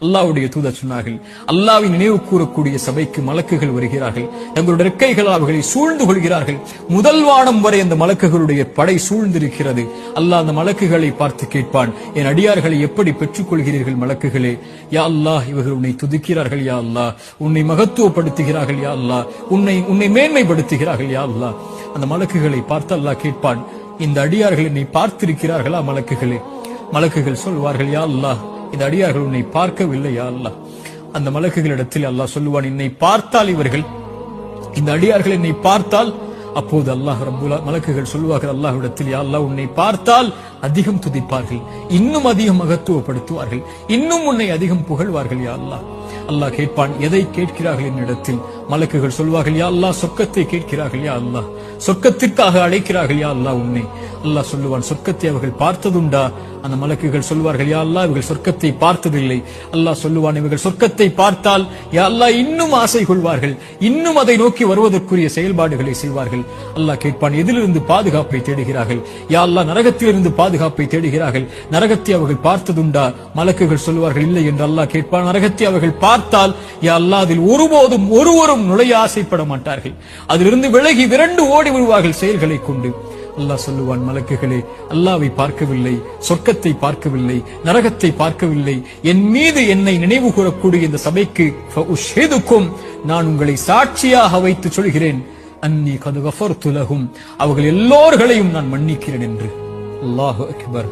அல்லாஹ்வுடைய தூதர் சொன்னார்கள், அல்லாஹ்வை நினைவு கூறக்கூடிய சபைக்கு மலக்குகள் வருகிறார்கள். தங்களுடைய ரெக்கைகளால் அவர்களை சூழ்ந்து கொள்கிறார்கள். முதல் வானம் வரை அந்த மலக்குகளுடைய படை சூழ்ந்திருக்கிறது. அல்லாஹ் அந்த மலக்குகளை பார்த்து கேட்பான், என் அடியார்களை எப்படி பெற்றுக் கொள்கிறீர்கள் மலக்குகளே? யா அல்லாஹ், இவர்கள் உன்னை துதிக்கிறார்கள் யா அல்லாஹ், உன்னை மகத்துவப்படுத்துகிறார்கள் யா அல்லாஹ், உன்னை மேன்மைப்படுத்துகிறார்கள் யா அல்லாஹ். அந்த மலக்குகளை பார்த்து அல்லாஹ் கேட்பான், இந்த அடியார்கள் என்னை பார்த்திருக்கிறார்களா மலக்குகளே? மலக்குகள் சொல்வார்கள், யா அல்லாஹ், இந்த அடியார்கள் உன்னை பார்க்கவில்லை யா அல்லாஹ். அந்த மலக்குகளிடத்தில் அல்லாஹ் சொல்லுவான், என்னை பார்த்தால் இவர்கள், இந்த அடியார்கள் என்னை பார்த்தால், அப்போது அல்லாஹ் ரப்புல் மலக்குகள் சொல்வார்கள் அல்லாஹ்விடத்தில், யா அல்லாஹ், உன்னை பார்த்தால் அதிகம் துதிப்பார்கள், இன்னும் அதிகம் மகத்துவப்படுத்துவார்கள், இன்னும் உன்னை அதிகம் புகழ்வார்கள் யா அல்லாஹ். அல்லாஹ் கேட்பான், எதை கேட்கிறார்கள் என்னிடத்தில்? மலக்குகள் சொல்வார்கள், யா அல்லாஹ், சொர்க்கத்தை கேட்கிறார்கள் யா அல்லாஹ், சொர்க்கத்திற்காக அழைக்கிறார்கள் யா அல்லாஹ் உன்னை. அல்லாஹ் சொல்லுவான், சொர்க்கத்தை அவர்கள் பார்த்ததுண்டா? அந்த மலக்குகள் சொல்வார்கள், யா அல்லாஹ், இவர்கள் சொர்க்கத்தை பார்த்ததில்லை. அல்லாஹ் சொல்லுவான், இவர்கள் சொர்க்கத்தை பார்த்தால் யா அல்லாஹ் இன்னும் ஆசை கொள்வார்கள், இன்னும் அதை நோக்கி வருவதற்குரிய செயல்பாடுகளை செய்வார்கள். அல்லாஹ் கேட்பான், எதிலிருந்து பாதுகாப்பை தேடுகிறார்கள்? யா அல்லாஹ், நரகத்திலிருந்து பாதுகாப்பை தேடுகிறார்கள். நரகத்தை அவர்கள் பார்த்ததுண்டா? மலக்குகள் சொல்வார்கள், இல்லை என்று அல்லாஹ் கேட்பான், நரகத்தை அவர்கள் பார்த்தால் யா அல்லாஹ், அதில் ஒருபோதும் ஒருவரும் நுழைய ஆசைப்பட மாட்டார்கள், அதிலிருந்து விலகி விரண்டு ஓடி விடுவார்கள் செயல்களை கொண்டு. அல்லாஹ் சொல்லுவான், மலக்குகளே, அல்லாஹ்வை பார்க்கவில்லை, சொர்க்கத்தை பார்க்கவில்லை, நரகத்தை பார்க்கவில்லை, என் மீது என்னை நினைவு கூறக்கூடிய இந்த சபைக்கு ஃபஉஷ்ஹிதுக்கும், நான் உங்களை சாட்சியாக வைத்து சொல்கிறேன், அன்னி கத் கஃபர்து லஹும், அவர்கள் எல்லோர்களையும் நான் மன்னிக்கிறேன் என்று. அல்லாஹு அக்பர்.